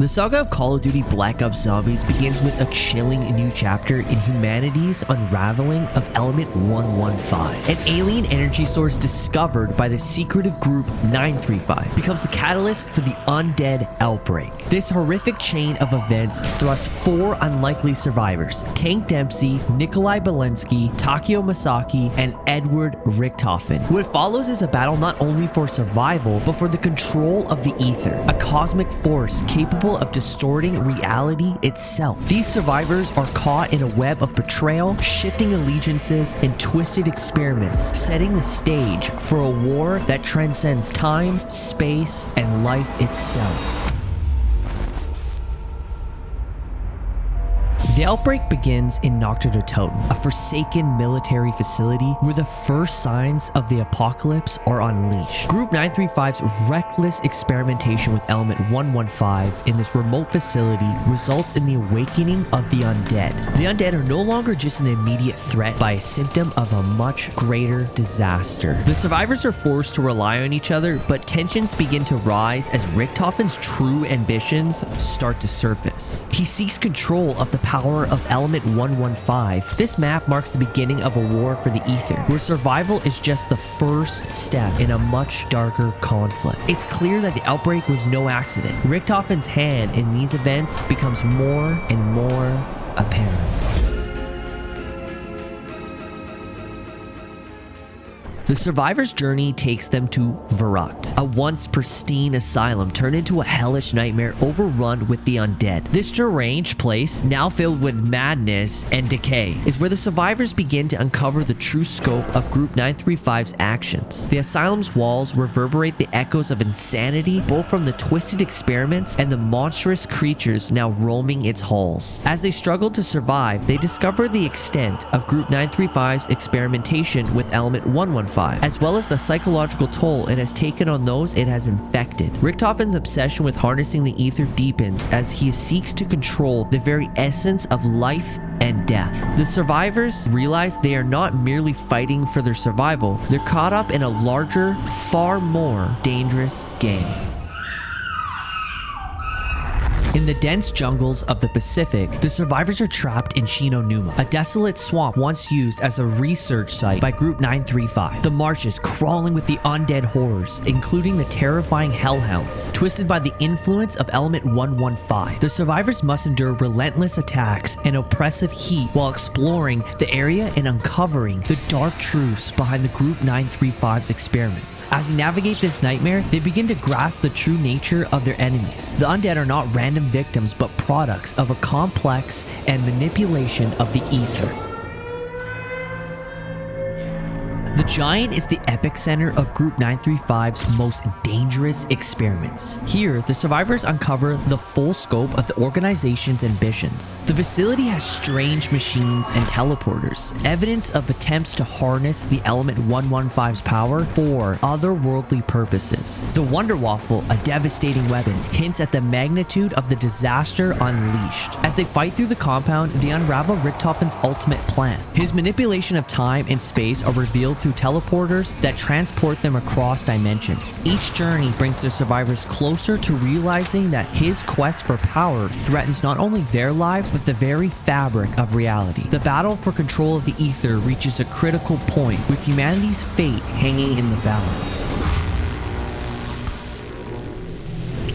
The saga of Call of Duty Black Ops Zombies begins with a chilling new chapter in humanity's unraveling of Element 115. An alien energy source discovered by the secretive group 935 becomes the catalyst for the undead outbreak. This horrific chain of events thrust four unlikely survivors: Tank Dempsey, Nikolai Belinski, Takeo Masaki, and Edward Richtofen. What follows is a battle not only for survival, but for the control of the Aether, a cosmic force capable of distorting reality itself. These survivors are caught in a web of betrayal, shifting allegiances, and twisted experiments, setting the stage for a war that transcends time, space, and life itself. The outbreak begins in Nacht der Untoten, a forsaken military facility where the first signs of the apocalypse are unleashed. Group 935's reckless experimentation with Element 115 in this remote facility results in the awakening of the undead. The undead are no longer just an immediate threat, but a symptom of a much greater disaster. The survivors are forced to rely on each other, but tensions begin to rise as Richtofen's true ambitions start to surface. He seeks control of the power of Element 115. This map marks the beginning of a war for the Aether, where survival is just the first step in a much darker conflict. It's clear that the outbreak was no accident. Richtofen's hand in these events becomes more and more apparent. The survivor's journey takes them to Verrückt, a once pristine asylum turned into a hellish nightmare overrun with the undead. This deranged place, now filled with madness and decay, is where the survivors begin to uncover the true scope of Group 935's actions. The asylum's walls reverberate the echoes of insanity, both from the twisted experiments and the monstrous creatures now roaming its halls. As they struggle to survive, they discover the extent of Group 935's experimentation with Element 115. As well as the psychological toll it has taken on those it has infected. Richtofen's obsession with harnessing the Aether deepens as he seeks to control the very essence of life and death. The survivors realize they are not merely fighting for their survival, they're caught up in a larger, far more dangerous game. In the dense jungles of the Pacific, the survivors are trapped in Shinonuma, a desolate swamp once used as a research site by Group 935. The marshes crawling with the undead horrors, including the terrifying hellhounds, twisted by the influence of Element 115. The survivors must endure relentless attacks and oppressive heat while exploring the area and uncovering the dark truths behind the Group 935's experiments. As they navigate this nightmare, they begin to grasp the true nature of their enemies. The undead are not random victims, but products of a complex and manipulation of the Aether. The Giant is the epicenter of Group 935's most dangerous experiments. Here, the survivors uncover the full scope of the organization's ambitions. The facility has strange machines and teleporters, evidence of attempts to harness the Element 115's power for otherworldly purposes. The Wonder Waffle, a devastating weapon, hints at the magnitude of the disaster unleashed. As they fight through the compound, they unravel Richtofen's ultimate plan. His manipulation of time and space are revealed through teleporters that transport them across dimensions. Each journey brings the survivors closer to realizing that his quest for power threatens not only their lives, but the very fabric of reality. The battle for control of the Aether reaches a critical point, with humanity's fate hanging in the balance.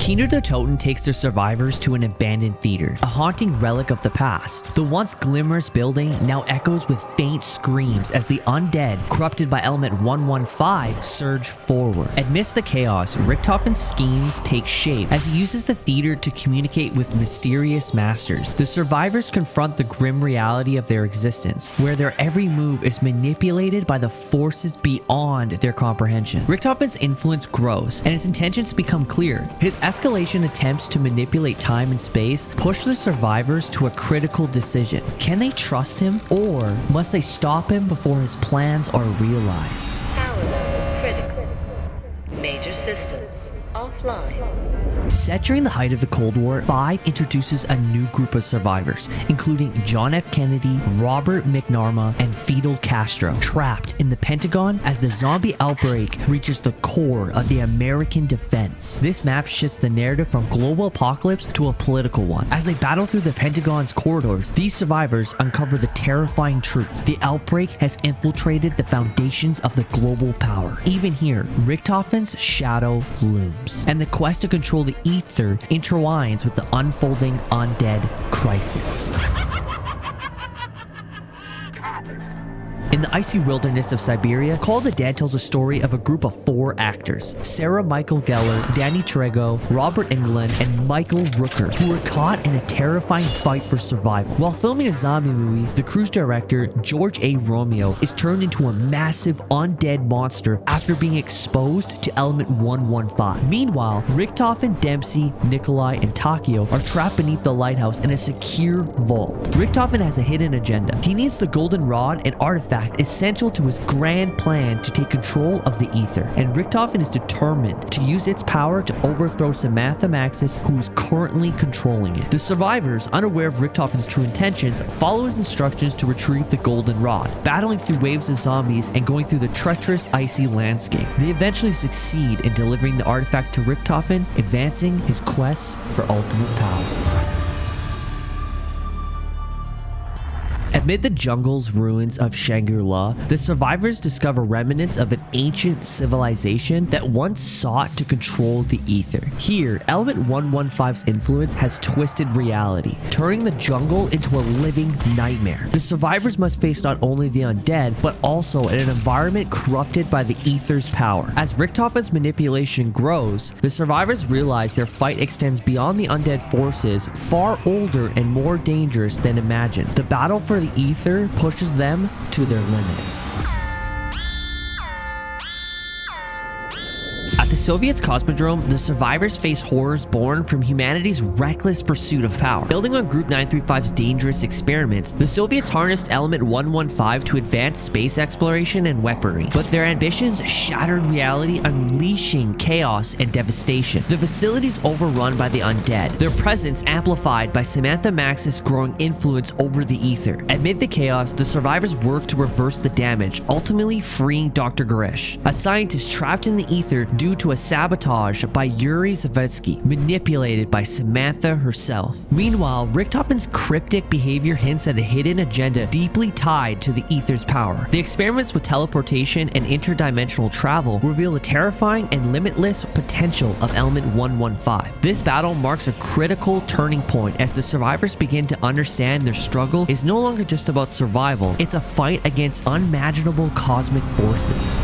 Nacht der Untoten takes their survivors to an abandoned theater, a haunting relic of the past. The once glamorous building now echoes with faint screams as the undead, corrupted by Element 115, surge forward. Amidst the chaos, Richtofen's schemes take shape as he uses the theater to communicate with mysterious masters. The survivors confront the grim reality of their existence, where their every move is manipulated by the forces beyond their comprehension. Richtofen's influence grows, and his intentions become clear. His escalation attempts to manipulate time and space push the survivors to a critical decision. Can they trust him, or must they stop him before his plans are realized? Power level critical. Major systems offline. Set during the height of the Cold War, 5 introduces a new group of survivors, including John F. Kennedy, Robert McNamara, and Fidel Castro, trapped in the Pentagon as the zombie outbreak reaches the core of the American defense. This map shifts the narrative from global apocalypse to a political one. As they battle through the Pentagon's corridors, these survivors uncover the terrifying truth. The outbreak has infiltrated the foundations of the global power. Even here, Richtofen's shadow looms, and the quest to control the Aether intertwines with the unfolding undead crisis. In the icy wilderness of Siberia, Call of the Dead tells a story of a group of 4 actors: Sarah Michael Gellar, Danny Trejo, Robert Englund, and Michael Rooker, who were caught in a terrifying fight for survival. While filming a zombie movie, the crew's director, George A. Romeo, is turned into a massive undead monster after being exposed to element 115. Meanwhile, Richtofen, Dempsey, Nikolai, and Takeo are trapped beneath the lighthouse in a secure vault. Richtofen has a hidden agenda. He needs the golden rod, an artifact essential to his grand plan to take control of the Aether, and Richtofen is determined to use its power to overthrow Samantha Maxis, who is currently controlling it. The survivors, unaware of Richtofen's true intentions, follow his instructions to retrieve the golden rod, battling through waves of zombies and going through the treacherous icy landscape. They eventually succeed in delivering the artifact to Richtofen, advancing his quest for ultimate power. Amid the jungle's ruins of Shangri-La, the survivors discover remnants of an ancient civilization that once sought to control the Aether. Here, element 115's influence has twisted reality, turning the jungle into a living nightmare. The survivors must face not only the undead, but also an environment corrupted by the Aether's power. As Richtofen's manipulation grows, the survivors realize their fight extends beyond the undead forces, far older and more dangerous than imagined. The battle for the Aether pushes them to their limits. At the Soviets' Cosmodrome, the survivors face horrors born from humanity's reckless pursuit of power. Building on Group 935's dangerous experiments, the Soviets harnessed element 115 to advance space exploration and weaponry, but their ambitions shattered reality, unleashing chaos and devastation. The facility's overrun by the undead, their presence amplified by Samantha Maxis' growing influence over the Aether. Amid the chaos, the survivors work to reverse the damage, ultimately freeing Dr. Garish, a scientist trapped in the Aether due to a sabotage by Yuri Zavetsky, manipulated by Samantha herself. Meanwhile, Richtofen's cryptic behavior hints at a hidden agenda deeply tied to the Aether's power. The experiments with teleportation and interdimensional travel reveal the terrifying and limitless potential of element 115. This battle marks a critical turning point as the survivors begin to understand their struggle is no longer just about survival, it's a fight against unimaginable cosmic forces.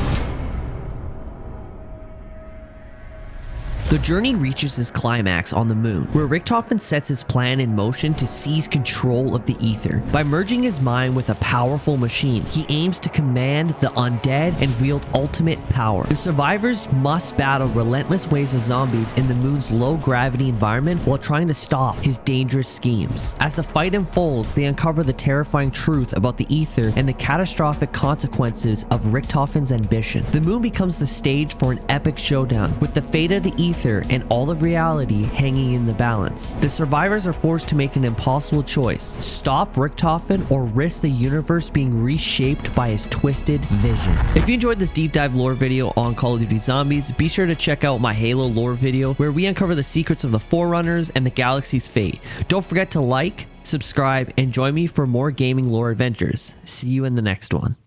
The journey reaches its climax on the moon, where Richtofen sets his plan in motion to seize control of the Aether. By merging his mind with a powerful machine, he aims to command the undead and wield ultimate power. The survivors must battle relentless waves of zombies in the moon's low-gravity environment while trying to stop his dangerous schemes. As the fight unfolds, they uncover the terrifying truth about the Aether and the catastrophic consequences of Richtofen's ambition. The moon becomes the stage for an epic showdown, with the fate of the Aether and all of reality hanging in the balance. The survivors are forced to make an impossible choice: stop Richtofen or risk the universe being reshaped by his twisted vision. If you enjoyed this deep dive lore video on Call of Duty Zombies, be sure to check out my Halo lore video where we uncover the secrets of the Forerunners and the galaxy's fate. Don't forget to like, subscribe, and join me for more gaming lore adventures. See you in the next one.